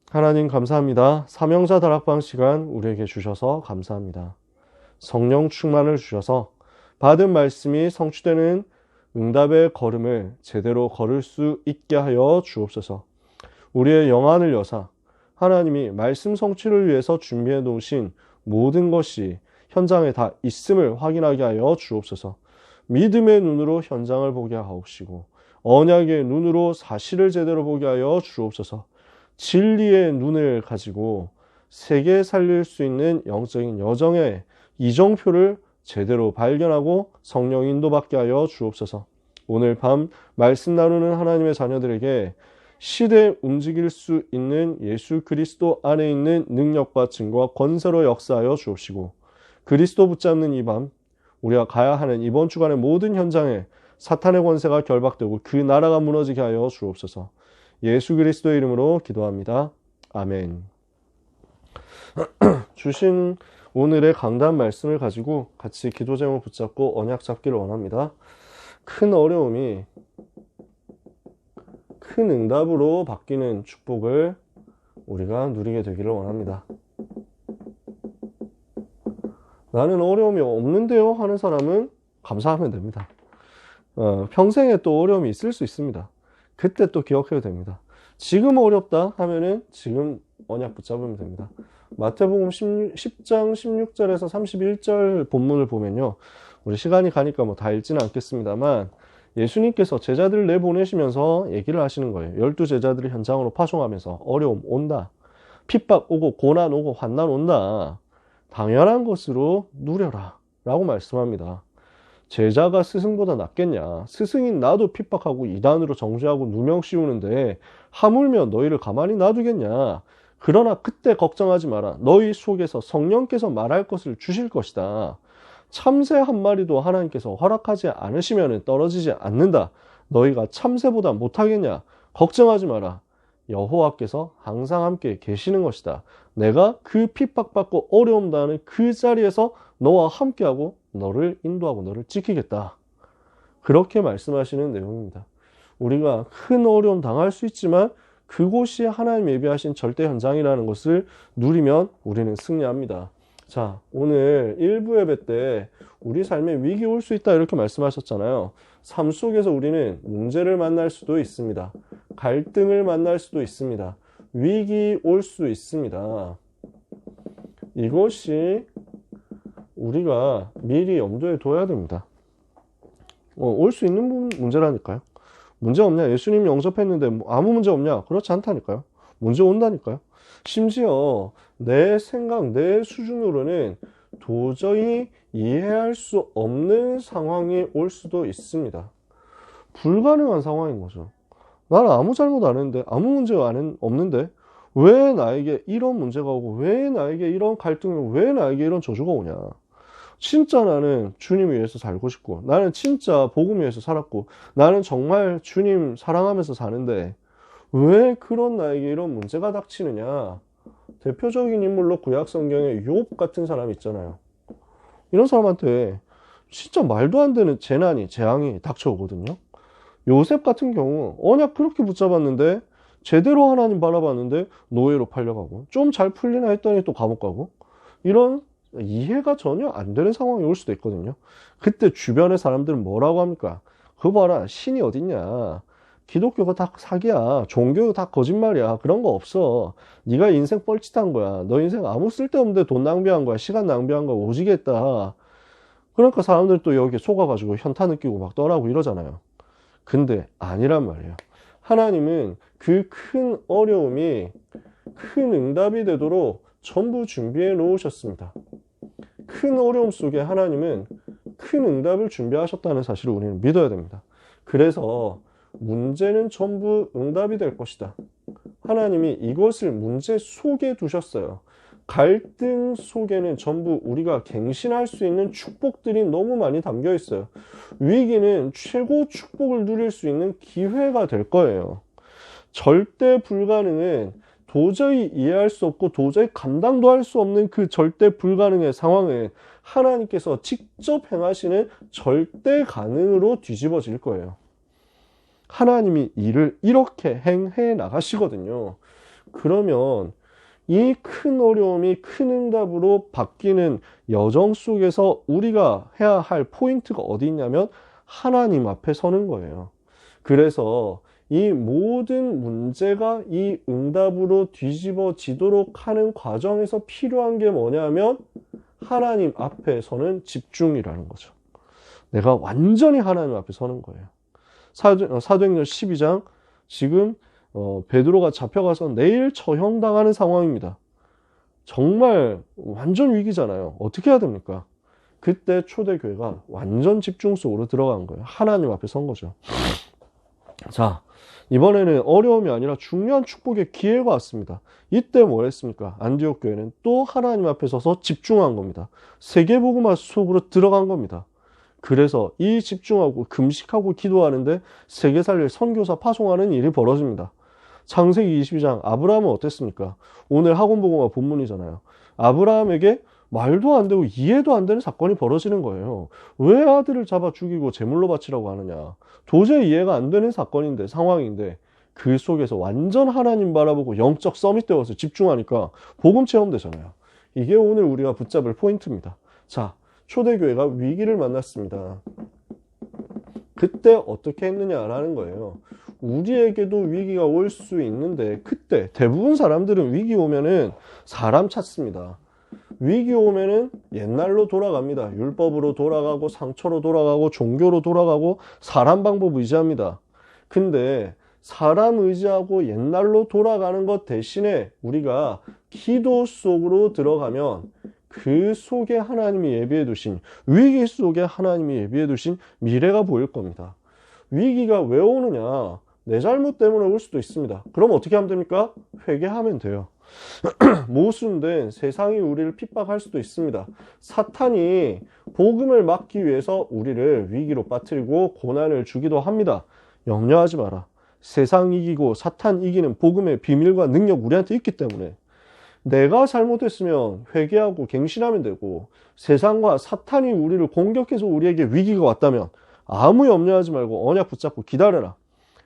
하나님 감사합니다. 사명자 다락방 시간 우리에게 주셔서 감사합니다. 성령 충만을 주셔서 받은 말씀이 성취되는 응답의 걸음을 제대로 걸을 수 있게 하여 주옵소서. 우리의 영안을 여사 하나님이 말씀 성취를 위해서 준비해 놓으신 모든 것이 현장에 다 있음을 확인하게 하여 주옵소서. 믿음의 눈으로 현장을 보게 하옵시고 언약의 눈으로 사실을 제대로 보게 하여 주옵소서. 진리의 눈을 가지고 세계 살릴 수 있는 영적인 여정의 이정표를 제대로 발견하고 성령 인도받게 하여 주옵소서. 오늘 밤 말씀 나누는 하나님의 자녀들에게 시대에 움직일 수 있는 예수 그리스도 안에 있는 능력과 증거와 권세로 역사하여 주옵시고 그리스도 붙잡는 이 밤 우리가 가야 하는 이번 주간의 모든 현장에 사탄의 권세가 결박되고 그 나라가 무너지게 하여 주옵소서. 예수 그리스도의 이름으로 기도합니다. 아멘. 주신 오늘의 강단 말씀을 가지고 같이 기도 제목 붙잡고 언약 잡기를 원합니다. 큰 어려움이 큰 응답으로 바뀌는 축복을 우리가 누리게 되기를 원합니다. 나는 어려움이 없는데요 하는 사람은 감사하면 됩니다. 평생에 또 어려움이 있을 수 있습니다. 그때 또 기억해도 됩니다. 지금 어렵다 하면은 지금 언약 붙잡으면 됩니다. 마태복음 10장 16절에서 31절 본문을 보면요. 우리 시간이 가니까 뭐 다 읽지는 않겠습니다만 예수님께서 제자들을 내보내시면서 얘기를 하시는 거예요. 12제자들을 현장으로 파송하면서 어려움 온다. 핍박 오고 고난 오고 환난 온다. 당연한 것으로 누려라 라고 말씀합니다. 제자가 스승보다 낫겠냐. 스승인 나도 핍박하고 이단으로 정죄하고 누명 씌우는데 하물며 너희를 가만히 놔두겠냐. 그러나 그때 걱정하지 마라. 너희 속에서 성령께서 말할 것을 주실 것이다. 참새 한 마리도 하나님께서 허락하지 않으시면 떨어지지 않는다. 너희가 참새보다 못하겠냐. 걱정하지 마라. 여호와께서 항상 함께 계시는 것이다. 내가 그 핍박받고 어려움 당하는 그 자리에서 너와 함께하고 너를 인도하고 너를 지키겠다. 그렇게 말씀하시는 내용입니다. 우리가 큰 어려움 당할 수 있지만 그곳이 하나님 예비하신 절대 현장이라는 것을 누리면 우리는 승리합니다. 자, 오늘 1부 예배 때 우리 삶에 위기 올 수 있다 이렇게 말씀하셨잖아요. 삶 속에서 우리는 문제를 만날 수도 있습니다. 갈등을 만날 수도 있습니다. 위기 올 수 있습니다. 이것이 우리가 미리 염두에 둬야 됩니다. 올 수 있는 문제라니까요. 문제 없냐? 예수님 영접했는데 아무 문제 없냐? 그렇지 않다니까요. 문제 온다니까요. 심지어 내 생각, 내 수준으로는 도저히 이해할 수 없는 상황이 올 수도 있습니다. 불가능한 상황인 거죠. 나는 아무 잘못 안 했는데, 아무 문제가 없는데, 왜 나에게 이런 문제가 오고, 왜 나에게 이런 갈등이 오고, 왜 나에게 이런 저주가 오냐. 진짜 나는 주님 위해서 살고 싶고, 나는 진짜 복음 위해서 살았고, 나는 정말 주님 사랑하면서 사는데, 왜 그런 나에게 이런 문제가 닥치느냐. 대표적인 인물로 구약 성경에 욥 같은 사람이 있잖아요. 이런 사람한테 진짜 말도 안 되는 재앙이 닥쳐오거든요. 요셉 같은 경우 언약 그렇게 붙잡았는데 제대로 하나님 바라봤는데 노예로 팔려가고 좀 잘 풀리나 했더니 또 감옥 가고 이런 이해가 전혀 안 되는 상황이 올 수도 있거든요. 그때 주변의 사람들은 뭐라고 합니까? 그거 봐라, 신이 어딨냐. 기독교가 다 사기야. 종교가 다 거짓말이야. 그런 거 없어. 네가 인생 뻘짓한 거야. 너 인생 아무 쓸데없는데 돈 낭비한 거야. 시간 낭비한 거야. 오지게 했다. 그러니까 사람들 또 여기에 속아가지고 현타 느끼고 막 떠나고 이러잖아요. 근데 아니란 말이에요. 하나님은 그 큰 어려움이 큰 응답이 되도록 전부 준비해 놓으셨습니다. 큰 어려움 속에 하나님은 큰 응답을 준비하셨다는 사실을 우리는 믿어야 됩니다. 그래서 문제는 전부 응답이 될 것이다. 하나님이 이것을 문제 속에 두셨어요. 갈등 속에는 전부 우리가 갱신할 수 있는 축복들이 너무 많이 담겨 있어요. 위기는 최고 축복을 누릴 수 있는 기회가 될 거예요. 절대 불가능은 도저히 이해할 수 없고 도저히 감당도 할 수 없는 그 절대 불가능의 상황을 하나님께서 직접 행하시는 절대 가능으로 뒤집어질 거예요. 하나님이 일을 이렇게 행해 나가시거든요. 그러면 이 큰 어려움이 큰 응답으로 바뀌는 여정 속에서 우리가 해야 할 포인트가 어디 있냐면 하나님 앞에 서는 거예요. 그래서 이 모든 문제가 이 응답으로 뒤집어지도록 하는 과정에서 필요한 게 뭐냐면 하나님 앞에 서는 집중이라는 거죠. 내가 완전히 하나님 앞에 서는 거예요. 사도행전 12장 지금 베드로가 잡혀가서 내일 처형당하는 상황입니다. 정말 완전 위기잖아요. 어떻게 해야 됩니까? 그때 초대교회가 완전 집중 속으로 들어간 거예요. 하나님 앞에 선 거죠. 자, 이번에는 어려움이 아니라 중요한 축복의 기회가 왔습니다. 이때 뭘 했습니까? 안디옥 교회는 또 하나님 앞에 서서 집중한 겁니다. 세계복음화 속으로 들어간 겁니다. 그래서 이 집중하고 금식하고 기도하는데 세계 살릴 선교사 파송하는 일이 벌어집니다. 창세기 22장 아브라함은 어땠습니까? 오늘 학원복음화 본문이잖아요. 아브라함에게 말도 안 되고 이해도 안 되는 사건이 벌어지는 거예요. 왜 아들을 잡아 죽이고 제물로 바치라고 하느냐. 도저히 이해가 안 되는 사건인데, 상황인데 그 속에서 완전 하나님 바라보고 영적 서밋 되어서 집중하니까 복음 체험되잖아요. 이게 오늘 우리가 붙잡을 포인트입니다. 자, 초대교회가 위기를 만났습니다. 그때 어떻게 했느냐라는 거예요. 우리에게도 위기가 올 수 있는데 그때 대부분 사람들은 위기 오면은 사람 찾습니다. 위기 오면은 옛날로 돌아갑니다. 율법으로 돌아가고 상처로 돌아가고 종교로 돌아가고 사람 방법 의지합니다. 근데 사람 의지하고 옛날로 돌아가는 것 대신에 우리가 기도 속으로 들어가면 그 속에 하나님이 예비해 두신, 위기 속에 하나님이 예비해 두신 미래가 보일 겁니다. 위기가 왜 오느냐? 내 잘못 때문에 올 수도 있습니다. 그럼 어떻게 하면 됩니까? 회개하면 돼요. 모순된 세상이 우리를 핍박할 수도 있습니다. 사탄이 복음을 막기 위해서 우리를 위기로 빠뜨리고 고난을 주기도 합니다. 염려하지 마라. 세상 이기고 사탄 이기는 복음의 비밀과 능력 우리한테 있기 때문에 내가 잘못했으면 회개하고 갱신하면 되고, 세상과 사탄이 우리를 공격해서 우리에게 위기가 왔다면 아무 염려하지 말고 언약 붙잡고 기다려라.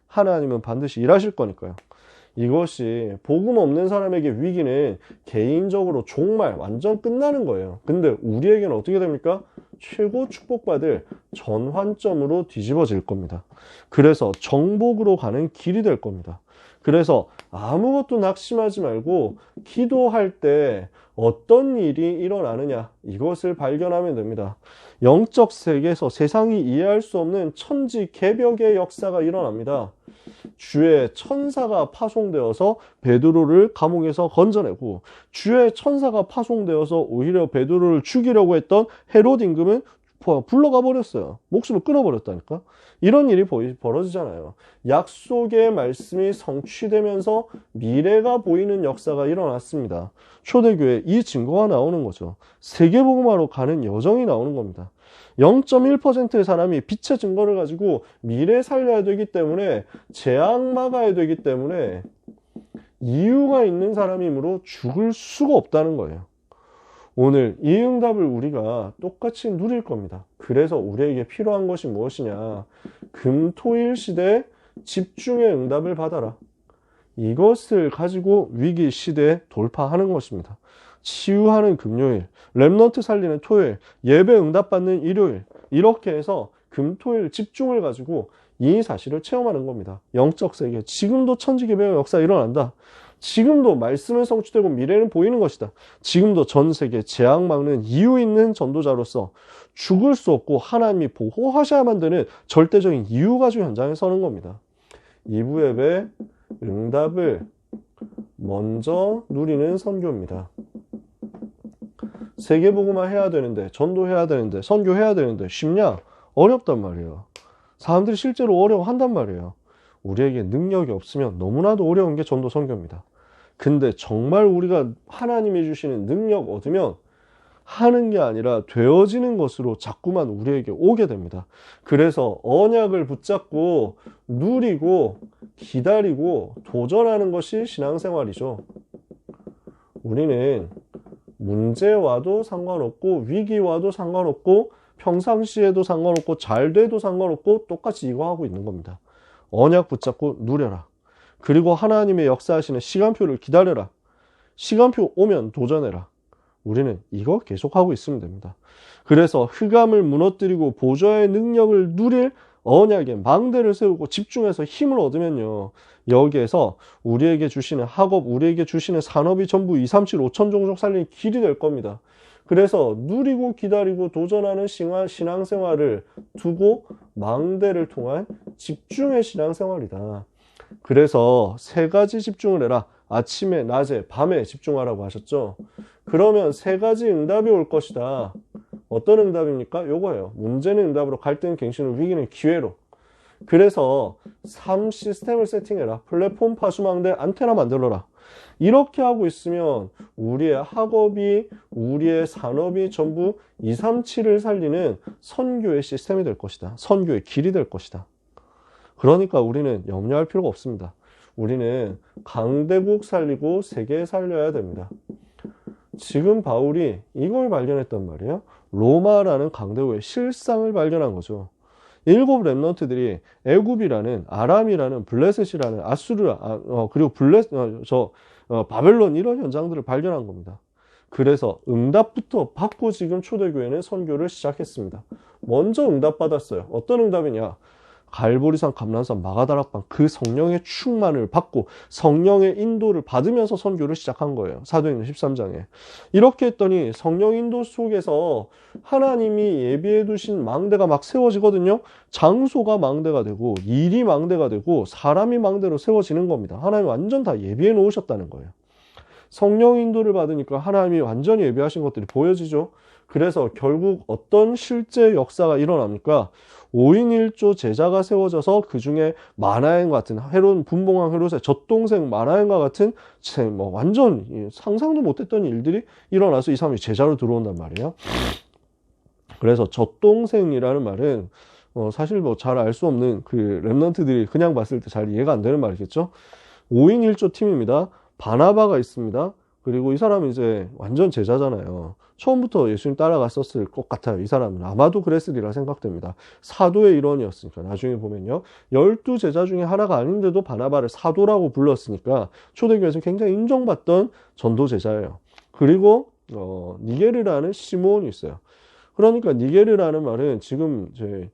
하나님은 반드시 일하실 거니까요. 이것이 복음 없는 사람에게 위기는 개인적으로 정말 완전 끝나는 거예요. 근데 우리에게는 어떻게 됩니까? 최고 축복받을 전환점으로 뒤집어질 겁니다. 그래서 정복으로 가는 길이 될 겁니다. 그래서 아무것도 낙심하지 말고 기도할 때 어떤 일이 일어나느냐, 이것을 발견하면 됩니다. 영적 세계에서 세상이 이해할 수 없는 천지개벽의 역사가 일어납니다. 주의 천사가 파송되어서 베드로를 감옥에서 건져내고, 주의 천사가 파송되어서 오히려 베드로를 죽이려고 했던 헤롯 임금은 불러가 버렸어요. 목숨을 끊어버렸다니까. 이런 일이 벌어지잖아요. 약속의 말씀이 성취되면서 미래가 보이는 역사가 일어났습니다. 초대교회 이 증거가 나오는 거죠. 세계복음화로 가는 여정이 나오는 겁니다. 0.1%의 사람이 빛의 증거를 가지고 미래 살려야 되기 때문에, 재앙 막아야 되기 때문에 이유가 있는 사람이므로 죽을 수가 없다는 거예요. 오늘 이 응답을 우리가 똑같이 누릴 겁니다. 그래서 우리에게 필요한 것이 무엇이냐? 금토일 시대에 집중의 응답을 받아라. 이것을 가지고 위기 시대에 돌파하는 것입니다. 치유하는 금요일, 렘넌트 살리는 토요일, 예배 응답받는 일요일, 이렇게 해서 금토일 집중을 가지고 이 사실을 체험하는 겁니다. 영적 세계, 지금도 천지개벽의 역사가 일어난다. 지금도 말씀은 성취되고 미래는 보이는 것이다. 지금도 전 세계 재앙 막는 이유 있는 전도자로서 죽을 수 없고 하나님이 보호하셔야만 되는 절대적인 이유 가지고 현장에 서는 겁니다. 2부 예배 응답을 먼저 누리는 선교입니다. 세계복음화 해야 되는데, 전도해야 되는데, 선교해야 되는데 쉽냐? 어렵단 말이에요. 사람들이 실제로 어려워한단 말이에요. 우리에게 능력이 없으면 너무나도 어려운 게 전도 선교입니다. 근데 정말 우리가 하나님이 주시는 능력 얻으면 하는 게 아니라 되어지는 것으로 자꾸만 우리에게 오게 됩니다. 그래서 언약을 붙잡고 누리고 기다리고 도전하는 것이 신앙생활이죠. 우리는 문제와도 상관없고 위기와도 상관없고 평상시에도 상관없고 잘 돼도 상관없고 똑같이 이거 하고 있는 겁니다. 언약 붙잡고 누려라. 그리고 하나님의 역사하시는 시간표를 기다려라. 시간표 오면 도전해라. 우리는 이거 계속하고 있으면 됩니다. 그래서 흑암을 무너뜨리고 보좌의 능력을 누릴 언약의 망대를 세우고 집중해서 힘을 얻으면요, 여기에서 우리에게 주시는 학업, 우리에게 주시는 산업이 전부 2, 3, 7, 5천 종족 살리는 길이 될 겁니다. 그래서 누리고 기다리고 도전하는 신앙생활을 두고 망대를 통한 집중의 신앙생활이다. 그래서 세 가지 집중을 해라. 아침에, 낮에, 밤에 집중하라고 하셨죠. 그러면 세 가지 응답이 올 것이다. 어떤 응답입니까? 요거예요. 문제는 응답으로, 갈등, 갱신을, 위기는 기회로. 그래서 3 시스템을 세팅해라. 플랫폼, 파수망대, 안테나 만들어라. 이렇게 하고 있으면 우리의 학업이, 우리의 산업이 전부 237을 살리는 선교의 시스템이 될 것이다. 선교의 길이 될 것이다. 그러니까 우리는 염려할 필요가 없습니다. 우리는 강대국 살리고 세계 살려야 됩니다. 지금 바울이 이걸 발견했단 말이에요. 로마라는 강대국의 실상을 발견한 거죠. 7 렘넌트들이 애굽이라는, 아람이라는, 블레셋이라는, 아수르, 그리고 바벨론, 이런 현장들을 발견한 겁니다. 그래서 응답부터 받고 지금 초대교회는 선교를 시작했습니다. 먼저 응답받았어요. 어떤 응답이냐? 갈보리산, 감람산, 마가다락방, 그 성령의 충만을 받고 성령의 인도를 받으면서 선교를 시작한 거예요. 사도행전 13장에. 이렇게 했더니 성령 인도 속에서 하나님이 예비해 두신 망대가 막 세워지거든요. 장소가 망대가 되고, 일이 망대가 되고, 사람이 망대로 세워지는 겁니다. 하나님이 완전 다 예비해 놓으셨다는 거예요. 성령 인도를 받으니까 하나님이 완전히 예비하신 것들이 보여지죠. 그래서 결국 어떤 실제 역사가 일어납니까? 5인 1조 제자가 세워져서 그 중에 마나행과 같은, 헤롯, 분봉왕 헤롯의 젖동생 마나행과 같은 완전 상상도 못했던 일들이 일어나서 이 사람이 제자로 들어온단 말이에요. 그래서 젖동생이라는 말은 사실 잘 알 수 없는 그 렘넌트들이 그냥 봤을 때 잘 이해가 안 되는 말이겠죠. 5인 1조 팀입니다. 바나바가 있습니다. 그리고 이 사람은 이제 완전 제자잖아요. 처음부터 예수님 따라갔었을 것 같아요. 이 사람은 아마도 그랬으리라 생각됩니다. 사도의 일원이었으니까. 나중에 보면요, 12 제자 중에 하나가 아닌데도 바나바를 사도라고 불렀으니까 초대교회에서 굉장히 인정받던 전도 제자예요. 그리고 니게르라는 시몬이 있어요. 그러니까 니게르라는 말은 지금 이제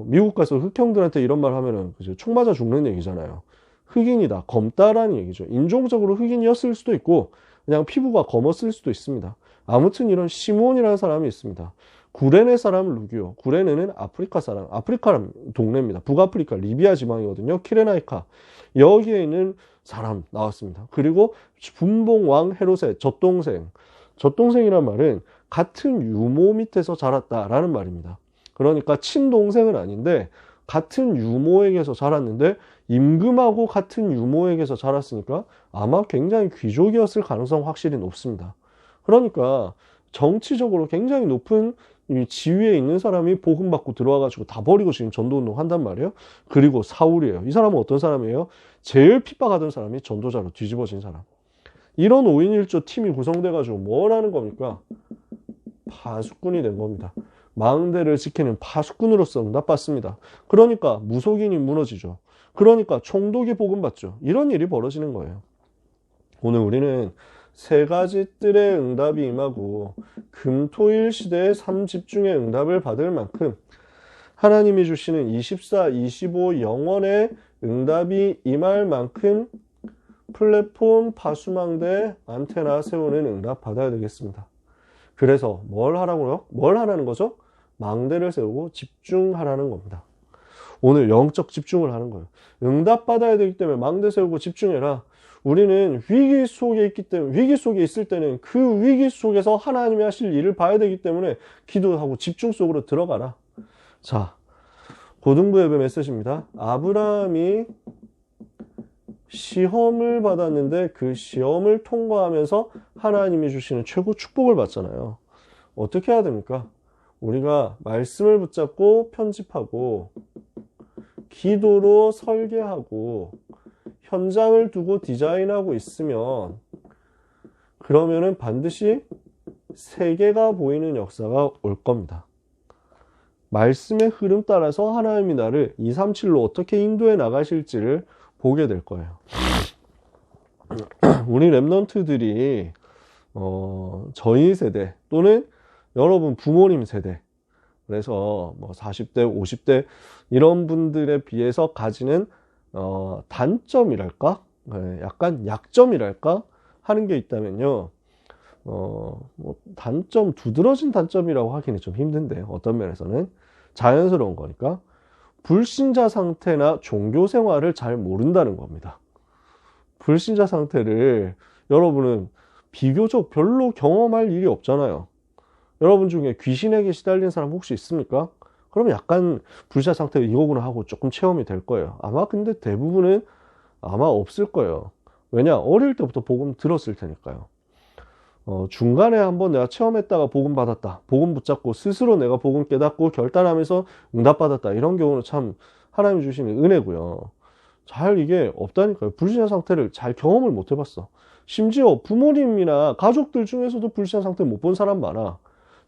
미국 가서 흑형들한테 이런 말 하면은 총 맞아 죽는 얘기잖아요. 흑인이다, 검다라는 얘기죠. 인종적으로 흑인이었을 수도 있고 그냥 피부가 검었을 수도 있습니다. 아무튼 이런 시몬이라는 사람이 있습니다. 구레네 사람 루기오. 구레네는 아프리카 사람, 아프리카 동네입니다. 북아프리카 리비아 지방이거든요. 키레나이카. 여기에 있는 사람 나왔습니다. 그리고 분봉왕 헤롯의 젖동생. 젖동생이란 말은 같은 유모 밑에서 자랐다라는 말입니다. 그러니까 친동생은 아닌데 같은 유모에게서 자랐는데, 임금하고 같은 유모에게서 자랐으니까 아마 굉장히 귀족이었을 가능성 확실히 높습니다. 그러니까 정치적으로 굉장히 높은 지위에 있는 사람이 복음 받고 들어와가지고 다 버리고 지금 전도운동 한단 말이에요. 그리고 사울이에요. 이 사람은 어떤 사람이에요? 제일 핍박하던 사람이 전도자로 뒤집어진 사람. 이런 5인 1조 팀이 구성돼가지고 뭘 하는 겁니까? 파수꾼이 된 겁니다. 망대를 지키는 파수꾼으로서 응답받습니다. 그러니까 무속인이 무너지죠. 그러니까 총독이 복음받죠. 이런 일이 벌어지는 거예요. 오늘 우리는 세 가지 뜰의 응답이 임하고 금토일 시대의 3집중의 응답을 받을 만큼 하나님이 주시는 24, 25 영원의 응답이 임할 만큼 플랫폼, 파수망대, 안테나 세우는 응답 받아야 되겠습니다. 그래서 뭘 하라고요? 뭘 하라는 거죠? 망대를 세우고 집중하라는 겁니다. 오늘 영적 집중을 하는 거예요. 응답 받아야 되기 때문에 망대 세우고 집중해라. 우리는 위기 속에 있기 때문에, 위기 속에 있을 때는 그 위기 속에서 하나님이 하실 일을 봐야 되기 때문에 기도하고 집중 속으로 들어가라. 자, 고등부 예배 메시지입니다. 아브라함이 시험을 받았는데 그 시험을 통과하면서 하나님이 주시는 최고 축복을 받잖아요. 어떻게 해야 됩니까? 우리가 말씀을 붙잡고 편집하고 기도로 설계하고 현장을 두고 디자인하고 있으면, 그러면은 반드시 세계가 보이는 역사가 올 겁니다. 말씀의 흐름 따라서 하나님이 나를 237로 어떻게 인도해 나가실지를 보게 될 거예요. 우리 랩런트들이 저희 세대 또는 여러분 부모님 세대, 그래서 뭐 40대, 50대 이런 분들에 비해서 가지는 단점이랄까? 약간 약점이랄까? 하는 게 있다면요. 뭐 단점, 두드러진 단점이라고 하기는 좀 힘든데, 어떤 면에서는 자연스러운 거니까 불신자 상태나 종교 생활을 잘 모른다는 겁니다. 불신자 상태를 여러분은 비교적 별로 경험할 일이 없잖아요. 여러분 중에 귀신에게 시달린 사람 혹시 있습니까? 그러면 약간 불신자 상태가 이거구나 하고 조금 체험이 될 거예요. 아마 근데 대부분은 아마 없을 거예요. 왜냐? 어릴 때부터 복음 들었을 테니까요. 중간에 한번 내가 체험했다가 복음 받았다, 복음 붙잡고 스스로 내가 복음 깨닫고 결단하면서 응답받았다, 이런 경우는 참 하나님 주시는 은혜고요. 잘 이게 없다니까요. 불신자 상태를 잘 경험을 못 해봤어. 심지어 부모님이나 가족들 중에서도 불신자 상태 못 본 사람 많아.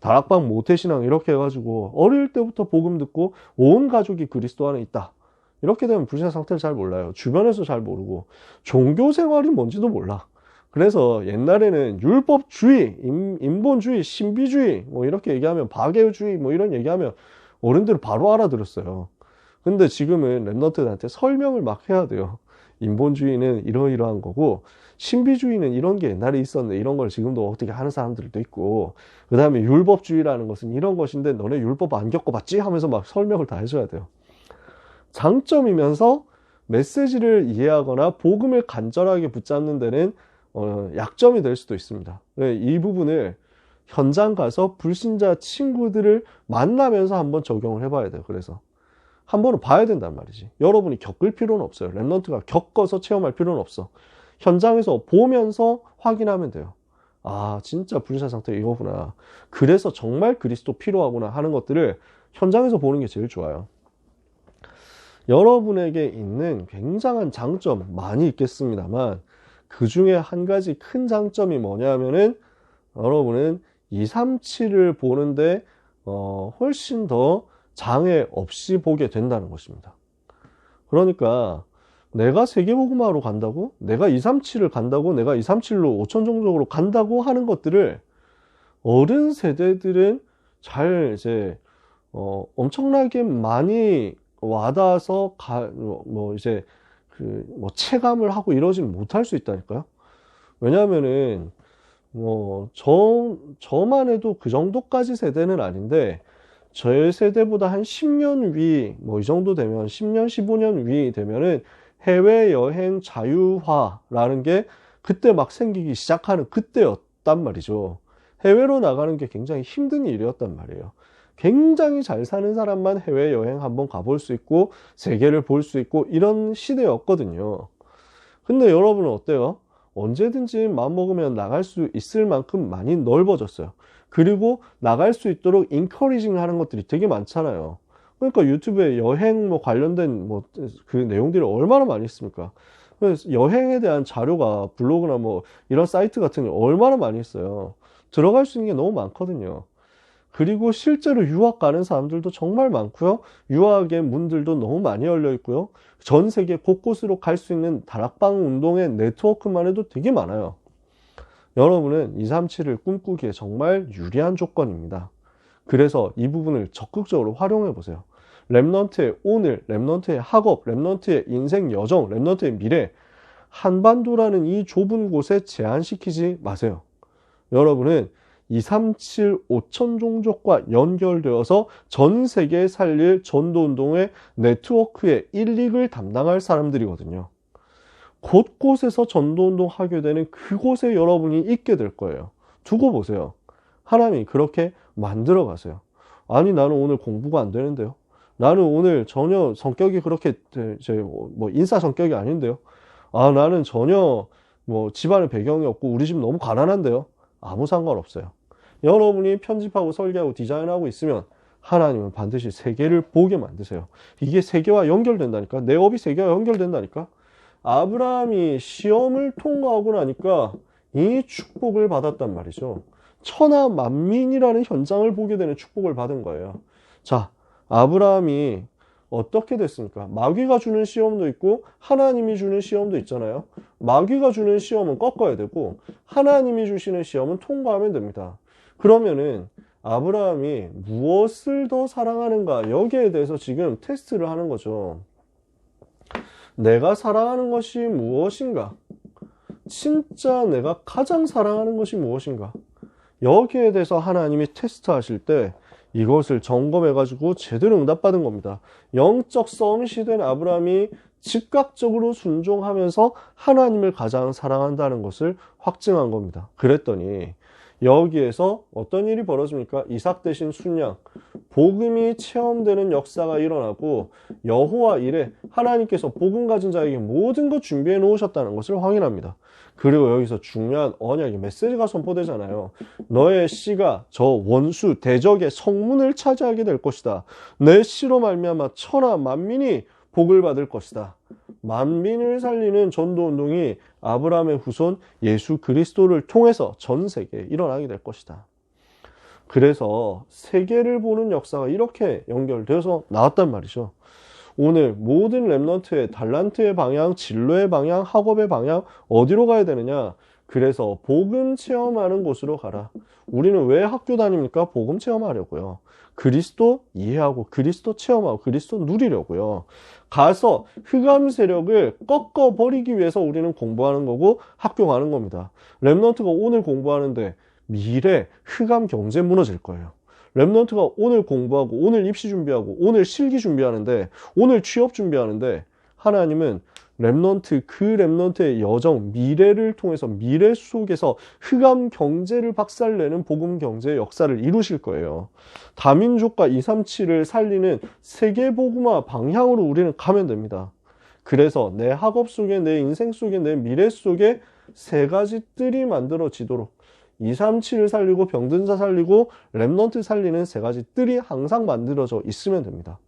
다락방 모태신앙 이렇게 해가지고 어릴 때부터 복음 듣고 온 가족이 그리스도 안에 있다, 이렇게 되면 불신자 상태를 잘 몰라요. 주변에서 잘 모르고 종교 생활이 뭔지도 몰라. 그래서 옛날에는 율법주의, 인본주의, 신비주의 뭐 이렇게 얘기하면, 박애주의 뭐 이런 얘기하면 어른들 바로 알아들었어요. 근데 지금은 랩런트들한테 설명을 막 해야 돼요. 인본주의는 이러이러한 거고 신비주의는 이런 게 옛날에 있었네, 이런 걸 지금도 어떻게 하는 사람들도 있고, 그 다음에 율법주의라는 것은 이런 것인데 너네 율법 안 겪어봤지? 하면서 막 설명을 다 해줘야 돼요. 장점이면서 메시지를 이해하거나 복음을 간절하게 붙잡는 데는 약점이 될 수도 있습니다. 이 부분을 현장 가서 불신자 친구들을 만나면서 한번 적용을 해봐야 돼요. 그래서 한 번은 봐야 된단 말이지. 여러분이 겪을 필요는 없어요. 랩런트가 겪어서 체험할 필요는 없어. 현장에서 보면서 확인하면 돼요. 아, 진짜 불신자 상태 이거구나, 그래서 정말 그리스도 필요하구나 하는 것들을 현장에서 보는 게 제일 좋아요. 여러분에게 있는 굉장한 장점 많이 있겠습니다만 그 중에 한 가지 큰 장점이 뭐냐면은 여러분은 237을 보는데 훨씬 더 장애 없이 보게 된다는 것입니다. 그러니까 내가 세계복음화로 간다고, 내가 237을 간다고, 내가 237로 5천 종족으로 간다고 하는 것들을 어른 세대들은 잘 이제 엄청나게 많이 와닿아서 이제 체감을 하고 이러지는 못할 수 있다니까요. 왜냐하면은 저만 해도 그 정도까지 세대는 아닌데, 저의 세대보다 한 10년 위, 이 정도 되면 10년, 15년 위 되면은 해외여행 자유화라는 게 그때 막 생기기 시작하는 그때였단 말이죠. 해외로 나가는 게 굉장히 힘든 일이었단 말이에요. 굉장히 잘 사는 사람만 해외여행 한번 가볼 수 있고 세계를 볼 수 있고 이런 시대였거든요. 근데 여러분은 어때요? 언제든지 마음먹으면 나갈 수 있을 만큼 많이 넓어졌어요. 그리고 나갈 수 있도록 인커리징 하는 것들이 되게 많잖아요. 그러니까 유튜브에 여행 관련된 그 내용들이 얼마나 많이 있습니까? 그래서 여행에 대한 자료가 블로그나 이런 사이트 같은 게 얼마나 많이 있어요. 들어갈 수 있는 게 너무 많거든요. 그리고 실제로 유학 가는 사람들도 정말 많고요. 유학의 문들도 너무 많이 열려 있고요. 전 세계 곳곳으로 갈 수 있는 다락방 운동의 네트워크만 해도 되게 많아요. 여러분은 237을 꿈꾸기에 정말 유리한 조건입니다. 그래서 이 부분을 적극적으로 활용해 보세요. 랩넌트의 오늘, 랩넌트의 학업, 랩넌트의 인생 여정, 랩넌트의 미래, 한반도라는 이 좁은 곳에 제한시키지 마세요. 여러분은 237 5천 종족과 연결되어서 전 세계에 살릴 전도운동의 네트워크의 1, 2를 담당할 사람들이거든요. 곳곳에서 전도운동 하게 되는 그곳에 여러분이 있게 될 거예요. 두고 보세요. 하나님이 그렇게 만들어 가세요. 아니, 나는 오늘 공부가 안 되는데요. 나는 오늘 전혀 성격이 그렇게 인싸 성격이 아닌데요. 아, 나는 전혀 집안의 배경이 없고 우리 집 너무 가난한데요. 아무 상관없어요. 여러분이 편집하고 설계하고 디자인하고 있으면 하나님은 반드시 세계를 보게 만드세요. 이게 세계와 연결된다니까. 내 업이 세계와 연결된다니까. 아브라함이 시험을 통과하고 나니까 이 축복을 받았단 말이죠. 천하 만민이라는 현장을 보게 되는 축복을 받은 거예요. 자, 아브라함이 어떻게 됐습니까? 마귀가 주는 시험도 있고 하나님이 주는 시험도 있잖아요. 마귀가 주는 시험은 꺾어야 되고 하나님이 주시는 시험은 통과하면 됩니다. 그러면은 아브라함이 무엇을 더 사랑하는가, 여기에 대해서 지금 테스트를 하는 거죠. 내가 사랑하는 것이 무엇인가? 진짜 내가 가장 사랑하는 것이 무엇인가? 여기에 대해서 하나님이 테스트하실 때 이것을 점검해가지고 제대로 응답받은 겁니다. 영적 썸밋이 된 아브라함이 즉각적으로 순종하면서 하나님을 가장 사랑한다는 것을 확증한 겁니다. 그랬더니 여기에서 어떤 일이 벌어집니까? 이삭 대신 순양, 복음이 체험되는 역사가 일어나고 여호와 이레, 하나님께서 복음 가진 자에게 모든 것 준비해 놓으셨다는 것을 확인합니다. 그리고 여기서 중요한 언약의 메시지가 선포되잖아요. 너의 씨가 저 원수 대적의 성문을 차지하게 될 것이다. 내 씨로 말미암아 천하 만민이 복을 받을 것이다. 만민을 살리는 전도운동이 아브라함의 후손 예수 그리스도를 통해서 전 세계에 일어나게 될 것이다. 그래서 세계를 보는 역사가 이렇게 연결되어서 나왔단 말이죠. 오늘 모든 렘넌트의 달란트의 방향, 진로의 방향, 학업의 방향 어디로 가야 되느냐? 그래서 복음 체험하는 곳으로 가라. 우리는 왜 학교 다닙니까? 복음 체험하려고요. 그리스도 이해하고 그리스도 체험하고 그리스도 누리려고요. 가서 흑암 세력을 꺾어버리기 위해서 우리는 공부하는 거고 학교 가는 겁니다. 렘넌트가 오늘 공부하는데 미래 흑암 경제 무너질 거예요. 렘넌트가 오늘 공부하고 오늘 입시 준비하고 오늘 실기 준비하는데 오늘 취업 준비하는데 하나님은 렘넌트, 그 렘넌트의 여정, 미래를 통해서 미래 속에서 흑암 경제를 박살내는 복음 경제의 역사를 이루실 거예요. 다민족과 237을 살리는 세계 복음화 방향으로 우리는 가면 됩니다. 그래서 내 학업 속에, 내 인생 속에, 내 미래 속에 세 가지 뜰이 만들어지도록 237을 살리고 병든 자 살리고 렘넌트 살리는 세 가지 뜰이 항상 만들어져 있으면 됩니다.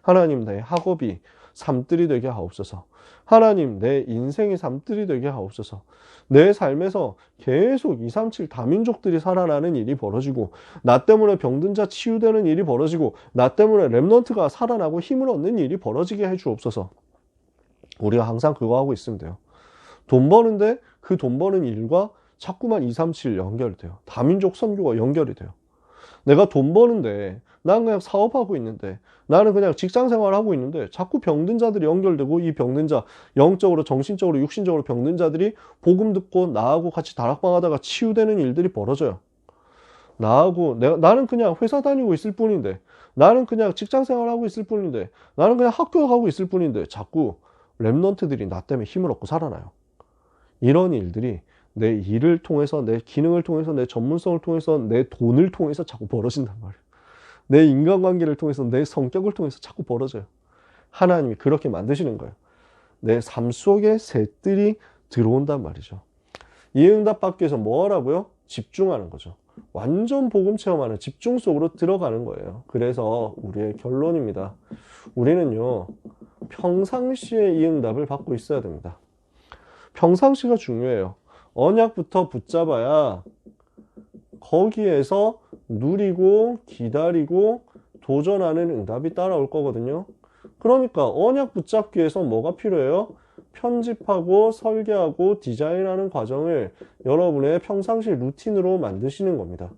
하나님, 내 학업이 삶뜰이 되게 하옵소서. 하나님, 내 인생이 삶뜰이 되게 하옵소서. 내 삶에서 계속 237 다민족들이 살아나는 일이 벌어지고 나 때문에 병든 자 치유되는 일이 벌어지고 나 때문에 렘넌트가 살아나고 힘을 얻는 일이 벌어지게 해주옵소서. 우리가 항상 그거 하고 있으면 돼요. 돈 버는데 그 돈 버는 일과 자꾸만 237 연결이 돼요. 다민족 선교가 연결이 돼요. 내가 돈 버는데 나는 그냥 사업하고 있는데 나는 그냥 직장 생활하고 있는데 자꾸 병든 자들이 연결되고 이 병든 자, 영적으로 정신적으로 육신적으로 병든 자들이 복음 듣고 나하고 같이 다락방 하다가 치유되는 일들이 벌어져요. 나는 그냥 회사 다니고 있을 뿐인데 나는 그냥 직장 생활하고 있을 뿐인데 나는 그냥 학교 가고 있을 뿐인데 자꾸 렘넌트들이 나 때문에 힘을 얻고 살아나요. 이런 일들이 내 일을 통해서, 내 기능을 통해서, 내 전문성을 통해서, 내 돈을 통해서 자꾸 벌어진단 말이에요. 내 인간관계를 통해서, 내 성격을 통해서 자꾸 벌어져요. 하나님이 그렇게 만드시는 거예요. 내 삶 속에 새들이 들어온단 말이죠. 이 응답 받기 위해서 뭐 하라고요? 집중하는 거죠. 완전 복음 체험하는 집중 속으로 들어가는 거예요. 그래서 우리의 결론입니다. 우리는요, 평상시에 이 응답을 받고 있어야 됩니다. 평상시가 중요해요. 언약부터 붙잡아야 거기에서 누리고 기다리고 도전하는 응답이 따라올 거거든요. 그러니까 언약 붙잡기 위해서 뭐가 필요해요? 편집하고 설계하고 디자인하는 과정을 여러분의 평상시 루틴으로 만드시는 겁니다.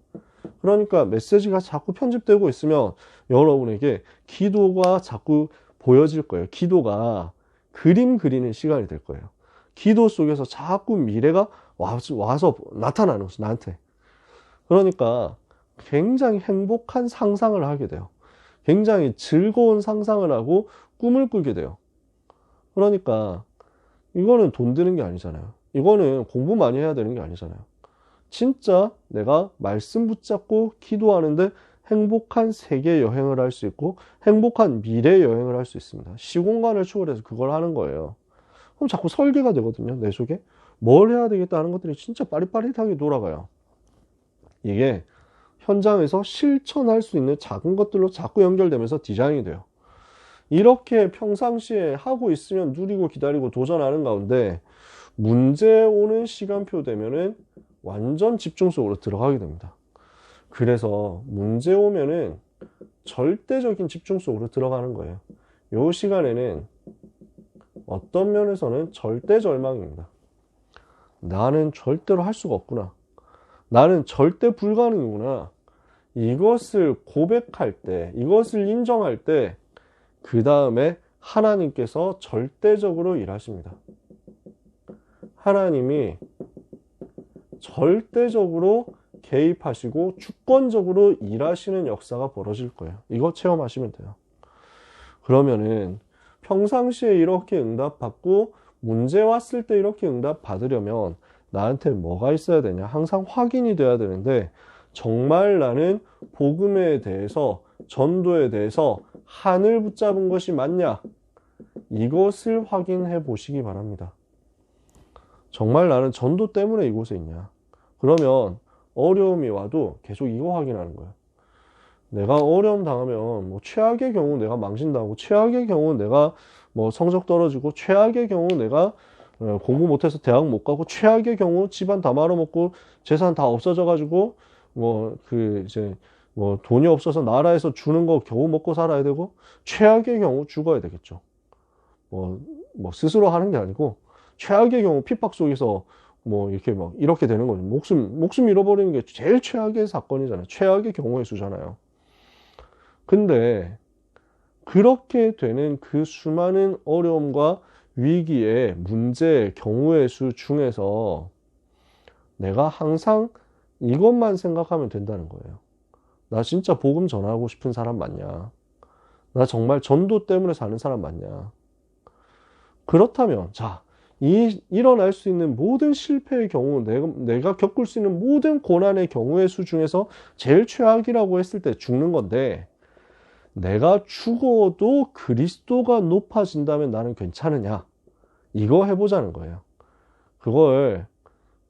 그러니까 메시지가 자꾸 편집되고 있으면 여러분에게 기도가 자꾸 보여질 거예요. 기도가 그림 그리는 시간이 될 거예요. 기도 속에서 자꾸 미래가 와서 나타나는 거죠, 나한테. 그러니까 굉장히 행복한 상상을 하게 돼요. 굉장히 즐거운 상상을 하고 꿈을 꾸게 돼요. 그러니까 이거는 돈 드는 게 아니잖아요. 이거는 공부 많이 해야 되는 게 아니잖아요. 진짜 내가 말씀 붙잡고 기도하는데 행복한 세계 여행을 할 수 있고 행복한 미래 여행을 할 수 있습니다. 시공간을 초월해서 그걸 하는 거예요. 그럼 자꾸 설계가 되거든요, 내 속에. 뭘 해야 되겠다는 것들이 진짜 빠릿빠릿하게 돌아가요. 이게 현장에서 실천할 수 있는 작은 것들로 자꾸 연결되면서 디자인이 돼요. 이렇게 평상시에 하고 있으면 누리고 기다리고 도전하는 가운데 문제 오는 시간표 되면은 완전 집중 속으로 들어가게 됩니다. 그래서 문제 오면은 절대적인 집중 속으로 들어가는 거예요. 요 시간에는 어떤 면에서는 절대 절망입니다. 나는 절대로 할 수가 없구나. 나는 절대 불가능이구나. 이것을 고백할 때, 이것을 인정할 때, 그 다음에 하나님께서 절대적으로 일하십니다. 하나님이 절대적으로 개입하시고 주권적으로 일하시는 역사가 벌어질 거예요. 이거 체험하시면 돼요. 그러면은 평상시에 이렇게 응답받고 문제 왔을 때 이렇게 응답 받으려면 나한테 뭐가 있어야 되냐? 항상 확인이 돼야 되는데 정말 나는 복음에 대해서 전도에 대해서 한을 붙잡은 것이 맞냐? 이것을 확인해 보시기 바랍니다. 정말 나는 전도 때문에 이곳에 있냐? 그러면 어려움이 와도 계속 이거 확인하는 거예요. 내가 어려움 당하면 뭐 최악의 경우 내가 망신당하고 최악의 경우 내가 뭐 성적 떨어지고 최악의 경우 내가 공부 못해서 대학 못 가고 최악의 경우 집안 다 말아먹고 재산 다 없어져 가지고 뭐 이제 뭐 돈이 없어서 나라에서 주는 거 겨우 먹고 살아야 되고 최악의 경우 죽어야 되겠죠. 뭐 스스로 하는 게 아니고 최악의 경우 핍박 속에서 뭐 이렇게 막 이렇게 되는 거죠. 목숨 잃어버리는 게 제일 최악의 사건이잖아요. 최악의 경우의 수잖아요. 근데 그렇게 되는 그 수많은 어려움과 위기의 문제, 경우의 수 중에서 내가 항상 이것만 생각하면 된다는 거예요. 나 진짜 복음 전하고 싶은 사람 맞냐? 나 정말 전도 때문에 사는 사람 맞냐? 그렇다면, 자, 일어날 수 있는 모든 실패의 경우, 내가 겪을 수 있는 모든 고난의 경우의 수 중에서 제일 최악이라고 했을 때 죽는 건데, 내가 죽어도 그리스도가 높아진다면 나는 괜찮으냐? 이거 해보자는 거예요. 그걸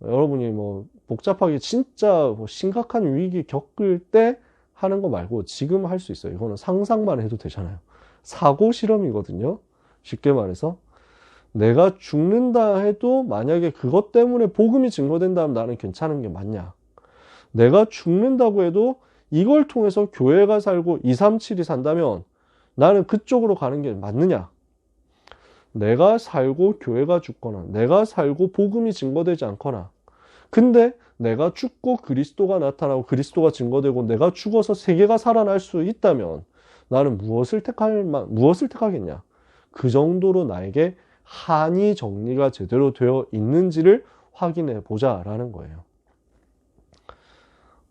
여러분이 뭐 복잡하게 진짜 뭐 심각한 위기 겪을 때 하는 거 말고 지금 할 수 있어요. 이거는 상상만 해도 되잖아요. 사고 실험이거든요. 쉽게 말해서. 내가 죽는다 해도 만약에 그것 때문에 복음이 증거된다면 나는 괜찮은 게 맞냐? 내가 죽는다고 해도 이걸 통해서 교회가 살고 237이 산다면 나는 그쪽으로 가는 게 맞느냐? 내가 살고 교회가 죽거나 내가 살고 복음이 증거되지 않거나 근데 내가 죽고 그리스도가 나타나고 그리스도가 증거되고 내가 죽어서 세계가 살아날 수 있다면 나는 무엇을 택하겠냐? 그 정도로 나에게 한이 정리가 제대로 되어 있는지를 확인해 보자라는 거예요.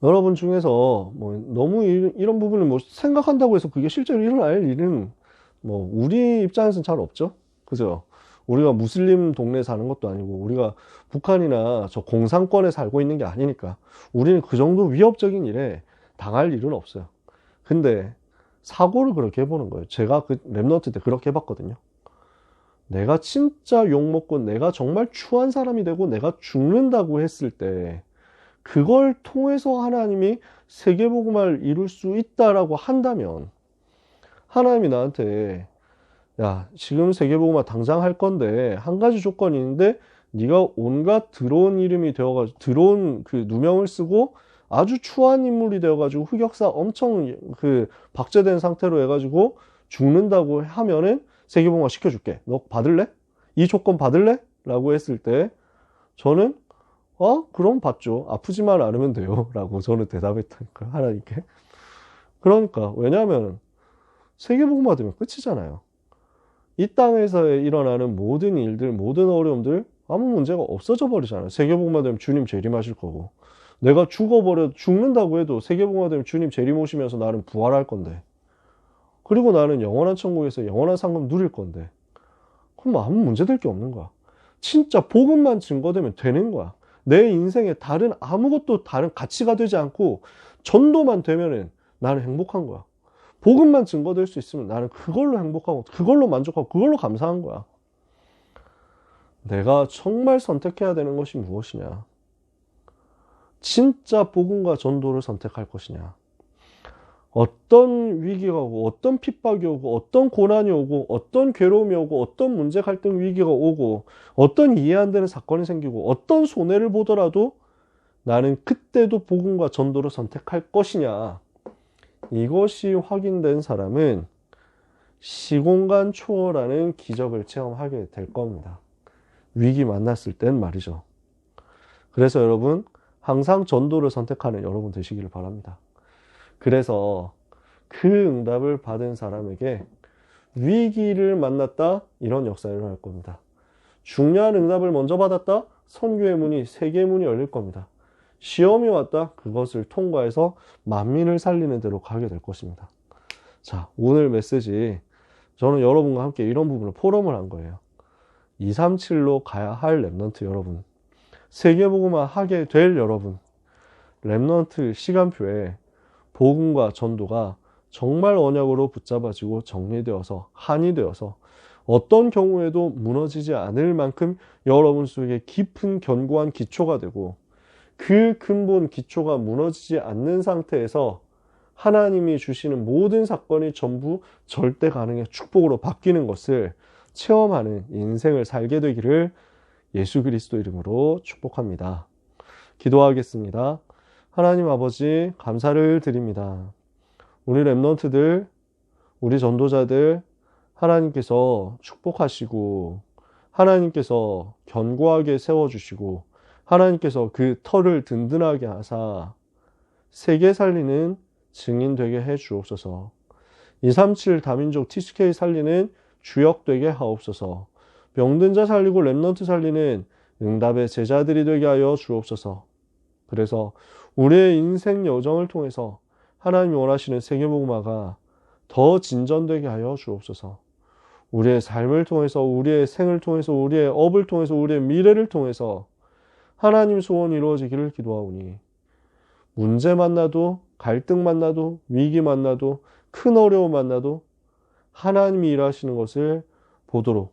여러분 중에서 뭐 너무 이런 부분을 뭐 생각한다고 해서 그게 실제로 일어날 일은 뭐 우리 입장에서는 잘 없죠. 그죠? 우리가 무슬림 동네에 사는 것도 아니고 우리가 북한이나 저 공산권에 살고 있는 게 아니니까 우리는 그 정도 위협적인 일에 당할 일은 없어요. 근데 사고를 그렇게 해보는 거예요. 제가 그 랩넌트 때 그렇게 해봤거든요. 내가 진짜 욕먹고 내가 정말 추한 사람이 되고 내가 죽는다고 했을 때 그걸 통해서 하나님이 세계복음화를 이룰 수 있다라고 한다면 하나님이 나한테 야 지금 세계복음화 당장 할 건데 한 가지 조건이 있는데 네가 온갖 더러운 이름이 되어가지고 더러운 그 누명을 쓰고 아주 추한 인물이 되어가지고 흑역사 엄청 그 박제된 상태로 해가지고 죽는다고 하면은 세계복음화 시켜줄게. 너 받을래? 이 조건 받을래? 라고 했을 때 저는 그럼 받죠. 아프지만 않으면 돼요. 라고 저는 대답했다니까 하나님께. 그러니까 왜냐하면 세계복음화 되면 끝이잖아요. 이 땅에서 일어나는 모든 일들, 모든 어려움들 아무 문제가 없어져 버리잖아요. 세계복음화 되면 주님 재림하실 거고 내가 죽는다고 해도 세계복음화 되면 주님 재림 오시면서 나는 부활할 건데 그리고 나는 영원한 천국에서 영원한 상금 누릴 건데 그럼 아무 문제될 게 없는 거야. 진짜 복음만 증거되면 되는 거야. 내 인생에 아무것도 다른 가치가 되지 않고 전도만 되면은 나는 행복한 거야. 복음만 증거될 수 있으면 나는 그걸로 행복하고 그걸로 만족하고 그걸로 감사한 거야. 내가 정말 선택해야 되는 것이 무엇이냐? 진짜 복음과 전도를 선택할 것이냐? 어떤 위기가 오고 어떤 핍박이 오고 어떤 고난이 오고 어떤 괴로움이 오고 어떤 문제 갈등 위기가 오고 어떤 이해 안 되는 사건이 생기고 어떤 손해를 보더라도 나는 그때도 복음과 전도를 선택할 것이냐? 이것이 확인된 사람은 시공간 초월하는 기적을 체험하게 될 겁니다. 위기 만났을 땐 말이죠. 그래서 여러분, 항상 전도를 선택하는 여러분 되시기를 바랍니다. 그래서 그 응답을 받은 사람에게 위기를 만났다, 이런 역사가 일어날 겁니다. 중요한 응답을 먼저 받았다, 선교의 문이, 세계의 문이 열릴 겁니다. 시험이 왔다, 그것을 통과해서 만민을 살리는 대로 가게 될 것입니다. 자, 오늘 메시지, 저는 여러분과 함께 이런 부분을 포럼을 한 거예요. 237로 가야 할 렘넌트 여러분, 세계복음화 하게 될 여러분, 렘넌트 시간표에 복음과 전도가 정말 언약으로 붙잡아지고 정리되어서 한이 되어서 어떤 경우에도 무너지지 않을 만큼 여러분 속에 깊은 견고한 기초가 되고, 그 근본 기초가 무너지지 않는 상태에서 하나님이 주시는 모든 사건이 전부 절대 가능의 축복으로 바뀌는 것을 체험하는 인생을 살게 되기를 예수 그리스도 이름으로 축복합니다. 기도하겠습니다. 하나님 아버지, 감사를 드립니다. 우리 렘넌트들, 우리 전도자들, 하나님께서 축복하시고, 하나님께서 견고하게 세워주시고, 하나님께서 그 터를 든든하게 하사 세계 살리는 증인 되게 해 주옵소서. 237 다민족 TCK 살리는 주역 되게 하옵소서. 병든 자 살리고 렘넌트 살리는 응답의 제자들이 되게 하여 주옵소서. 그래서 우리의 인생 여정을 통해서 하나님이 원하시는 세계복음화가 더 진전되게 하여 주옵소서. 우리의 삶을 통해서, 우리의 생을 통해서, 우리의 업을 통해서, 우리의 미래를 통해서 하나님 소원이 이루어지기를 기도하오니, 문제 만나도, 갈등 만나도, 위기 만나도, 큰 어려움 만나도 하나님이 일하시는 것을 보도록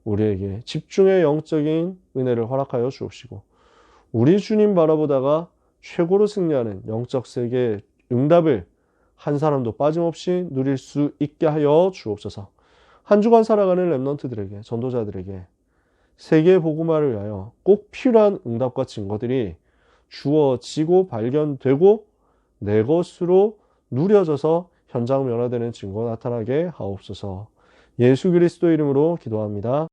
우리에게 집중의 영적인 은혜를 허락하여 주옵시고, 우리 주님 바라보다가 최고로 승리하는 영적 세계의 응답을 한 사람도 빠짐없이 누릴 수 있게 하여 주옵소서. 한 주간 살아가는 렘넌트들에게, 전도자들에게 세계 복음화를 위하여 꼭 필요한 응답과 증거들이 주어지고 발견되고 내 것으로 누려져서 현장 변화되는 증거 나타나게 하옵소서. 예수 그리스도 이름으로 기도합니다.